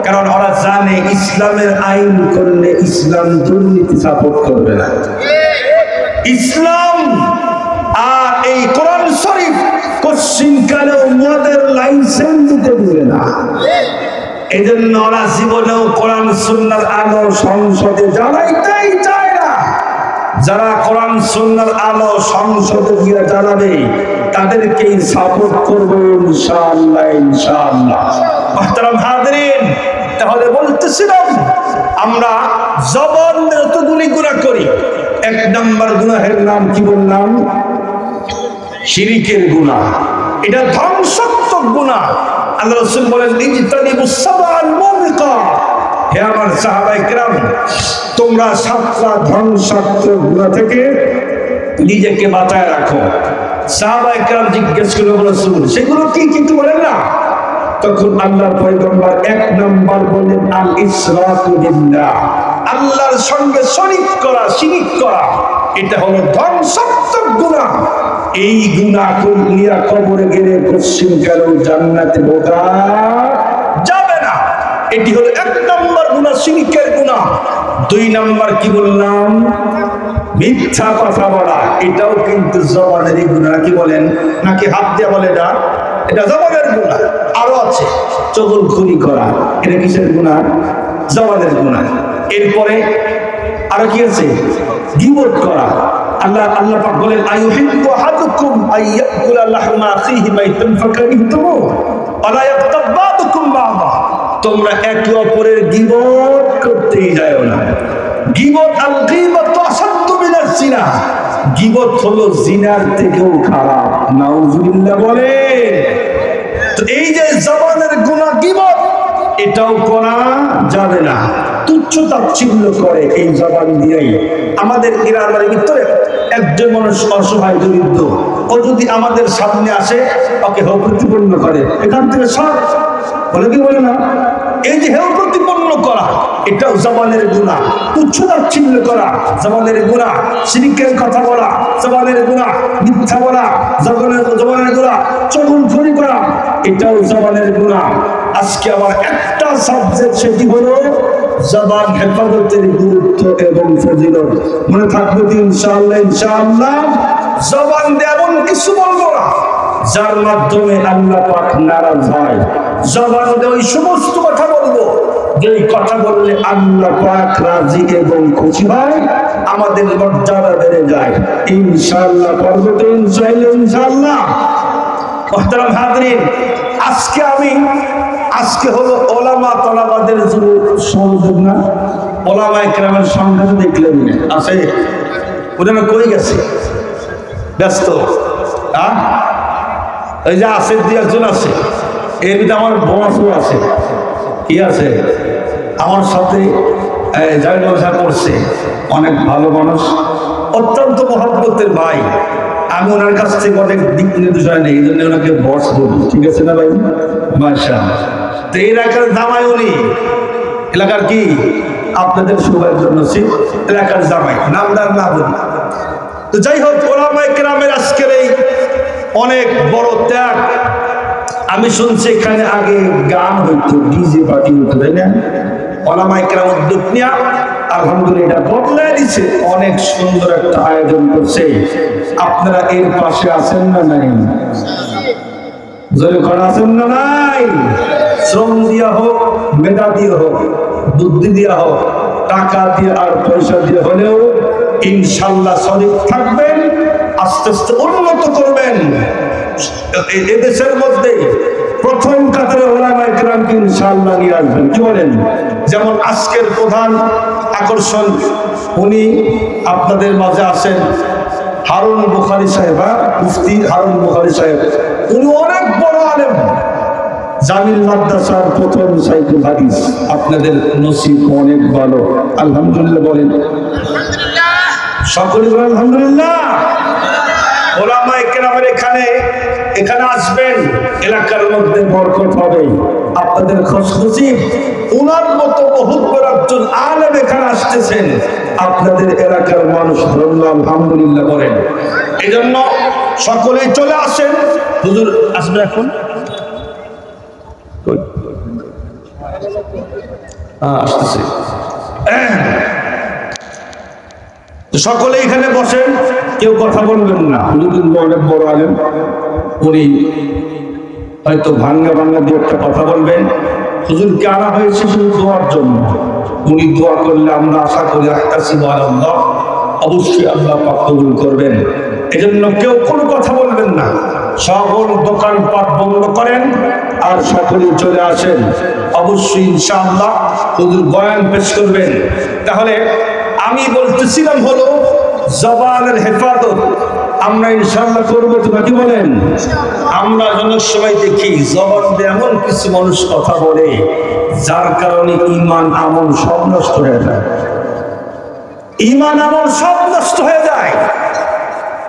কারণ ওরা জানে ইসলামের আইন করলে ইসলাম দুর্নীতি সাপোর্ট করবে না। ইসলাম আর এই কোরআন শরীফ পশ্চিমকালেও মদের লাইসেন্স দিতে দিবে না। এই জন্য ওরা জীবনেও কোরআন সুন্নাহর আলো সংসদে জ্বালাইতেই চায় না। যারা কোরআন সুন্নাহর আলো সংসদে গিয়ে জ্বালাবে তাদেরকেই সাপোর্ট করবো ইনশাআল্লাহ ইনশাআল্লাহ। মুহতারাম হাজিরিন, তাহলে বলতেছিলাম আমরা জবান দিয়ে যতগুলি গুনাহ করি, এক নাম্বার গুনাহের নাম কি বললাম? শিরকের গুনাহ। এটা ধ্বংসাত্মক গুনাহ। আল্লাহ রাসূল বলেন ইজতানিবুস সাবআল মুবিকাত। হে আমার সাহাবায়ে কেরাম, তোমরা সাতটা ধ্বংসাত্মক গুনাহ থেকে নিজেকে বাঁচায় রাখো। সাহাবায়ে কেরাম জিজ্ঞেস করলেন রাসূল সেগুলো কি কি বলেন না? তখন আল্লাহর পয়গম্বর এক নাম্বার বলেন আল ইশরাকু বিল্লাহ, আল্লাহর সঙ্গে শরীক করা, শিরক করা। এটা হলো ধ্বংসাত্মক গুনাহ। এই গুনাহ করিয়া কবরে গেলে পশ্চিমকালেও জান্নাতে ঢোকা যাবে না। এটি হলো এক নম্বর গুনাহ, শিরকের গুনাহ। দুই নম্বর কি বললাম? মিথ্যা কথা বলা। এটাও কিন্তু জবানের গুনাহ। কি বলেন? নাকি হাত দিয়ে বলে না? এটা জবানের গুনাহ। আরো আছে চগলখড়ি করা। এটা কিসের গুনাহ? জবানের গুনাহ। এরপরে আরো কি আছে? গীবত করা। আল্লাহ পাক বলেন আইয়ুহিব্বু আহাদুকুম আইয়াকুলা লাহমা আখিহি মাইতান ফাকারিহতুমু ওয়ালা ইয়াগতাব বা'দুকুম বা'দা। তোমরা একে অপরের গীবত করতেই যাও না। গীবত আল গীবাতু আসাদ্দু মিনাজ জিনা। গীবত হলো জিনার থেকেও খারাপ। নাউজুবিল্লাহ বলে। তো এই যে জবানের গুনাহ গীবত, এটাও করা যাবে না। তুচ্ছ তাচ্ছিল্য করে এই জবান দিয়েই। আমাদের গ্রামের ভিতরে একজন মানুষ অসহায় দরিদ্র, ও যদি আমাদের সামনে আসে ওকে হেয় প্রতিপন্ন করে, এখান থেকে সব বলে কি বলে না? এই যে হেয় প্রতিপন্ন করা, এটাও জবানের গুনাহ। তুচ্ছ তাচ্ছিল্য করা জবানের গুনাহ। শিরকের কথা বলা জবানের গুনাহ। মিথ্যা বলা জবানের গুনাহ। চগলখড়ি করা এটাও জবানের গুনাহ। আজকে আমার একটা সাবজেক্ট, সেটি হলো জবান হেফাজতের গুরুত্ব এবং ফজিলত। মনে থাকবে ইনশাআল্লাহ ইনশাআল্লাহ। জবান দিয়ে এমন কিছু বলবো না যার মাধ্যমে আল্লাহ পাক নারাজ হয়। জবান দিয়ে ওই সমস্ত কথা বলবো যেই কথা বললে আল্লাহ পাক রাজি এবং খুশি হয়, আমাদের মর্যাদা বেড়ে যায় ইনশাআল্লাহ। পর্বতে ইনশাআল্লাহ ইনশাআল্লাহ। মুহতারাম হাজিরিন, আজকে হলো ওলামা তলাবাদের সহযোগ না? ওলামায়ে কেরামের সংখ্যা তো দেখলেন আছে, ওখানে কই গেছে? ব্যস্ত। এই যে আছে দুই একজন আছে, এর ভিতরে আমার বসও আছে। কি আছে? আমার সাথে জামিল ব্যবসা করছে, অনেক ভালো মানুষ, অত্যন্ত মহব্বতের ভাই। আমি ওনার কাছ থেকে অনেক দিক নির্দেশনা নেই, এই জন্য ওনাকে বস বলি। ঠিক আছে না ভাই? মাশাআল্লাহ। তো এই এলাকার জামাই উনি, এলাকার কি আপনাদের সবার জন্য এলাকার জামাই, নামদার না বলি। তো যাই হোক, ওলামায়ে কেরামের আজকের এই অনেক বড় ত্যাগ। আমি শুনছি এখানে আগে গান হইতো, ডিজে পার্টি হইতো, তাই না? ওলামায়ে কেরাম উদ্যোগ নিয়ে আলহামদুলিল্লাহ এটা বদলায় দিচ্ছে, অনেক সুন্দর একটা আয়োজন করছে। আপনারা এর পাশে আছেন না নাই? যখন আছেন না নাই? শ্রম দিয়া হোক, মেধা দিয়ে হোক, বুদ্ধি দিয়া হোক, টাকা দিয়ে আর পয়সা দিয়ে হলেও ইনশাআল্লাহ শরীক থাকবেন, আস্তে আস্তে উন্নত করবেন। এদেশের মধ্যে প্রথম কাতারে ওলামায়ে কেরামকে ইনশাআল্লাহ নিয়ে আসবেন। কি বলেন? যেমন আজকের প্রধান আকর্ষণ উনি আপনাদের মাঝে আছেন, হারুন বুখারী সাহেব, মুফতি হারুন বুখারী সাহেব। উনি অনেক বড় আলেম, জামিল মাদ্রাসার প্রথম সাইকুল হাদিস। আপনাদের নসিব অনেক ভালো, আলহামদুলিল্লাহ বলেন। সকলে বলেন আলহামদুলিল্লাহ। ওলামায়ে কেরামের এখানে আসবেন, এলাকার মধ্যে বরকত হবে। আপনাদের খুশনসিব, উনার মতো বহুত বড় একজন আলেম এখানে আসতেছেন। আপনাদের এলাকার মানুষ ধন্য আলহামদুলিল্লাহ বলেন। এই জন্য সকলেই চলে আসেন। হুজুর আসবে এখন? আসতেছে। সকলে এখানে বসেন, কেউ কথা বলবেন না। হুজুর কিন্তু অনেক বড় আলেম। উনি হয়তো ভাঙ্গা ভাঙ্গা দিয়ে একটা কথা বলবেন। হুজুরকে আনা হয়েছে শুধু দোয়ার জন্য। উনি দোয়া করলে আমরা আশা করি আল্লাহ অবশ্যই আল্লাহ পাক কবুল করবেন। এজন্য কেউ কোনো কথা বলবেন না, সকল দোকানপাট বন্ধ করেন আর সকলেই চলে আসেন। অবশ্যই ইনশাআল্লাহ হুজুর বয়ান পেশ করবেন। তাহলে আমি বলতেছিলাম হলো জবানের হেফাজত আমরা ইনশাআল্লাহ করবো, তো নাকি বলেন? আমরা অনেক সময় দেখি জবান দিয়ে এমন কিছু মানুষ কথা বলে যার কারণে ঈমান আমল সব নষ্ট হয়ে যায়। ঈমান আমল সব নষ্ট হয়ে যায়।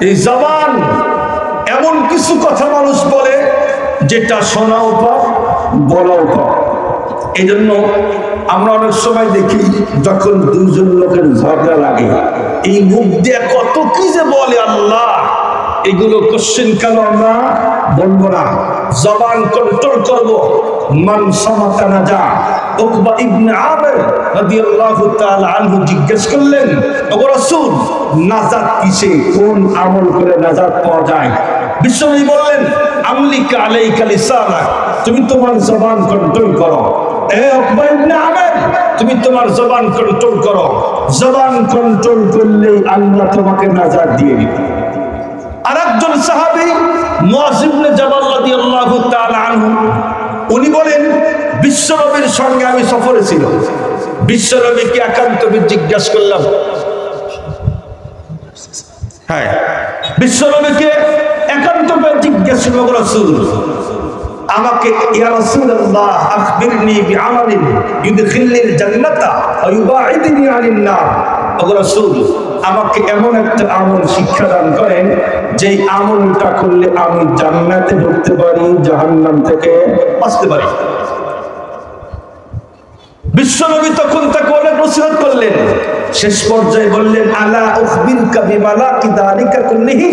এই জবান এমন কিছু কথা মানুষ বলে যেটা শোনাও পাপ, বলাও পাপ। এই জন্য আমরা অনেক সময় দেখি যখন দুজন লোকের ঝগড়া লাগে, এই মুখ দিয়ে কত কি যে বলে আল্লাহ, এগুলো কোশ্চেন কেন আমরা বলবো না, জবান কন্ট্রোল করবো। মান সামাতা নাজা। উকবা ইবনে আমির রাদিয়াল্লাহু তাআলা আনহু জিজ্ঞেস করলেন, ওগো রাসূল, নাজাত কিসে, কোন আমল করে নাজাত পাওয়া যায়? বিশ্বনবী বললেন, আমলিকা আলাইকা লিসানাক, তুমি তোমার জবান কন্ট্রোল করো। এ উকবা ইবনে আমির, তুমি তোমার জবান কন্ট্রোল করো। জবান কন্ট্রোল করলে আল্লাহ তোমাকে নাজাত দিয়ে দিবেন। আরেকজন সাহাবী মুআয ইবনে জাবাল রাদিয়াল্লাহু তাআলা আনহু, উনি বলেন, বিশ্বনবীর সঙ্গে আমি সফরে ছিলাম। বিশ্বনবীকে একান্ত জিজ্ঞাসা করলাম, হ্যাঁ, বিশ্বনবীকে একান্ত জিজ্ঞাসা করলাম, রাসূল আমাকে, ইয়া রাসূলুল্লাহ আখবিরনি বিআমালিন ইউদখিলনিল জান্নাতা ওয়া ইউবাইদনি আনিন নার। ওগো রাসূল, আমাকে এমন একটা আমল শিক্ষা দান করেন যেই আমলটা করলে আমি জান্নাতে ঢুকতে পারি, জাহান্নাম থেকে বাঁচতে পারি। বিশ্বনবী তখন তাকে অনেক নসিহত করলেন। শেষ পর্যায়ে বললেন, আলা উখবিরকা বিমালাকি যালিকা কুল্লিহি,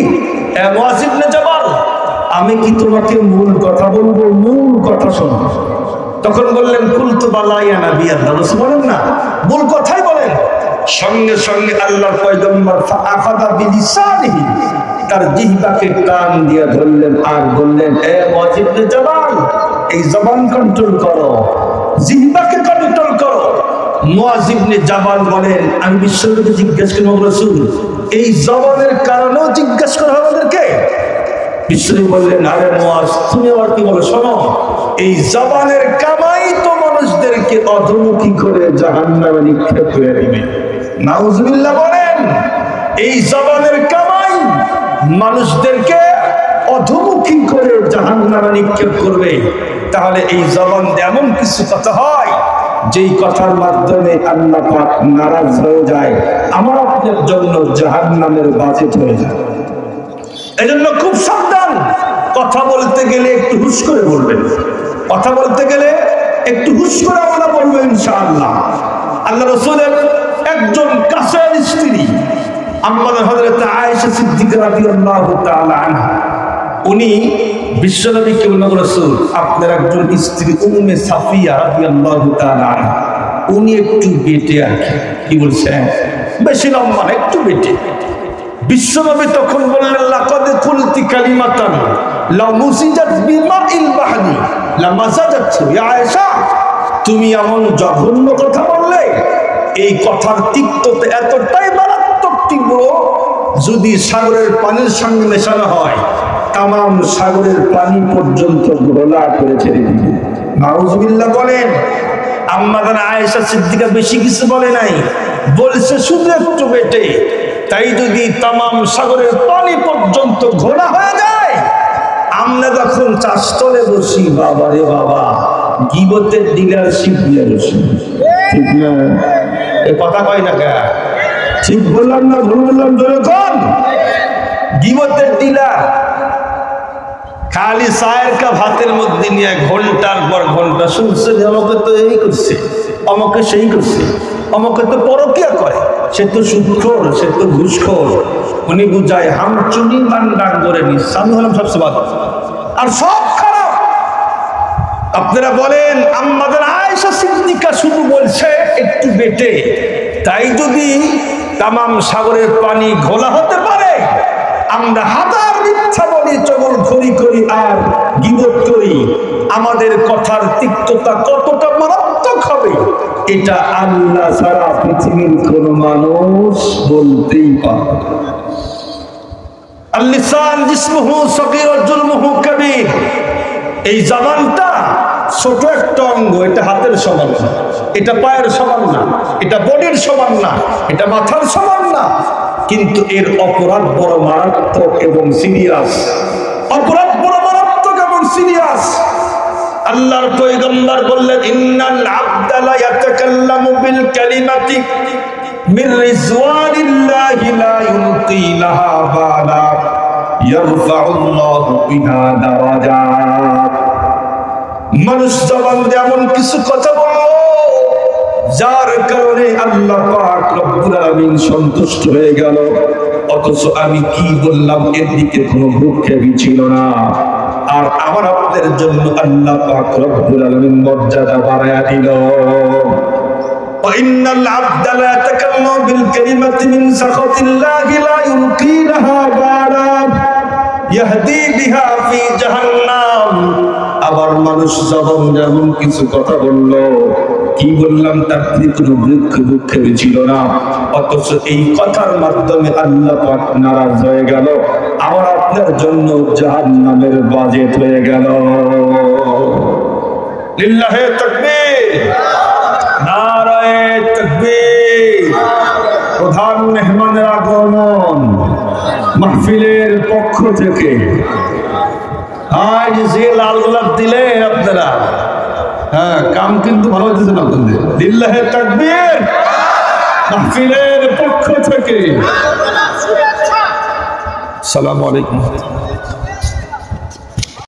এ মুআয ইবনে জাবাল, আমি কি তোমাকে মূল কথা বলবো, মূল কথা শোনো। তখন বললেন, কুলতু বালা ইয়া নবী আল্লাহ, রাসূল বলেন না, মূল কথাই বলেন। সঙ্গে সঙ্গে আল্লাহর পয়গম্বর ফাআখাযা বিলিসানিহি, তার জিহ্বাকে টান দিয়ে ধরলেন আর বললেন, এ মুআয ইবনে জাবাল, এই জবান কন্ট্রোল করো, জিহ্বাকে কন্ট্রোল করো। মুআয ইবনে জাবাল বলেন, আমি বিশ্বনবীকে জিজ্ঞেস করলাম, রাসূল এই জবানের কারণেও জিজ্ঞেস করা হবে আমাদেরকে? বিশ্বনবী বললেন, আরে মুআয, তুমি আবার কি বলো, শোনো, এই জবানের কামাই তো মানুষদেরকে অধমুখী করে জাহান্নামে নিক্ষেপ করে দিবে। নাউজুবিল্লাহ বলেন, এই জবানের কামাই মানুষদেরকে অধমুখী করে জাহান্নামে নিক্ষেপ করবে। তাহলে এই জবান এমন কিছু কথা হয় যেই কথার মাধ্যমে আল্লাহ পাক নারাজ হয়ে যায়, আমার আপনার জন্য জাহান্নামের বাজেট হয়ে যায়। এজন্য খুব সাবধান, কথা বলতে গেলে একটু হুশ করে বলবেন, কথা বলতে গেলে একটু হুশ করে আমরা বলবো ইনশাআল্লাহ। আল্লাহ রাসূলের একজন কাছের স্ত্রী আম্মাজান হযরত আয়েশা সিদ্দিকা রাদিয়াল্লাহু তাআলা আনহা, উনি বিশ্বনবীকে বললেন, রাসূল আপনার একজন স্ত্রী উম্মে সাফিয়া রাদিয়াল্লাহু তাআলা আনহা, উনি একটু বেটে আর কি বলছেন, বেশি লম্বা না, একটু বেটে। বিশ্বনবী তখন বললেন, লাকাদ কুলতি কালিমাতান লাউ মুসিজাত বিমাইল বাহরি লামাসাজাতু, ইয়া আয়েশা, তুমি এমন জঘন্য কথা বললে, এই কথার তিক্ততা এতটাই মারাত্মক তীব্র, যদি সাগরের পানির সঙ্গে মেশানো হয় তামাম সাগরের পানি পর্যন্ত ঘোলা করে ছেড়ে দিবে। নাউজুবিল্লাহ বলেন। আম্মাজান আয়েশা সিদ্দিকা বেশি কিছু বলে নাই, বলছে শুধু একটু বেটে, তাই যদি তামাম সাগরের পানি পর্যন্ত ঘোলা হয়ে যায়, আমরা যখন চাষতলে বসি, বাবা রে বাবা, গীবতের ডিলারশিপ নিয়ে বসি, ঠিক না? এ কথা কয় না কে? ঠিক বললাম না ভুল বললাম? যখন গীবতের ডিলার খালি চায়ের কাপ হাতের মধ্যে নিয়ে ঘন্টার পর ঘন্টা শুনছে যে আমাকে তো এই করছে, আমাকে সেই করছে, আমাকে তো পরকিয়া করে, সে তো সুদখোর, সে তো ঘুষখোর। উনি বুঝায় হাম চুনি মান গান করে নিস, আমি হলাম সবচেয়ে ভালো আর সব খারাপ। আপনারা বলেন, আম্মাজান আয়েশা সিদ্দিকা শুধু বলছে একটু বেটে, তাই যদি তামাম সাগরের পানি ঘোলা হতে পারে, আমরা হাজার মিথ্যা বলি, চগলখড়ি করি আর গীবত করি, আমাদের কথার তিক্ততা কতটা মারাত্মক হবে এটা আল্লাহ ছাড়া পৃথিবীর কোন মানুষ বলতেই পারে না। আল-লিসান জিসমুহু সগীর ওয়া জুলমুহু কাবীর। এই জবানটা ছোট একটা অঙ্গ, এটা হাতের সমান না, এটা পায়ের সমান না, এটা বডির সমান না, এটা মাথার সমান না, কিন্তু এর অপরাধ বড় মারাত্মক এবং সিরিয়াস। অপরাধ বড় মারাত্মক এবং সিরিয়াস। আল্লাহর পয়গম্বর বললেন, ইন্নাল আবদা লা ইয়াতাকাল্লামু বিল কালিমাতি মির রিজওয়ানিল্লাহি লা ইউলকি লাহা বালা ইয়ারফাউল্লাহু বিহা দারাজাত। মানুষ জবান দিয়ে এমন কিছু কথা বলল যার কারণে আল্লাহ পাক রব্বুল আলামিন সন্তুষ্ট হয়ে গেল, অথচ আমি কি বললাম এর দিকে কোনো ভ্রুক্ষেপই ছিল না। আর আমার আপনাদের জন্য আল্লাহ পাক রব্বুল আলামিন মর্যাদা বাড়ায়া দিল। وإن العبد لا يتكلم بالكلمة من سخط الله لا يلقي لها بالا يهدي بها في جهنم। আবার মানুষ যখন যেমন কিছু কথা বলল, কি বললাম তার কোনো ভ্রুক্ষেপই ছিল না, অথচ এই কথার মাধ্যমে আল্লাহ পাক নারাজ হয়ে গেল, আমার আপনার জন্য জাহান্নামের বাজেট হয়ে গেল। লিল্লাহে তাকবীর, নারায়ে তাকবীর। প্রধান মেহমানের আগমন মাহফিলের পক্ষ থেকে। আজ যে লাল গোলাপ দিলেন আপনারা, হ্যাঁ কাম কিন্তু ভালো হইতেছে না আপনাদের। লিল্লাহে তাকবীর। মাহফিলের পক্ষ থেকে আসসালামু আলাইকুম।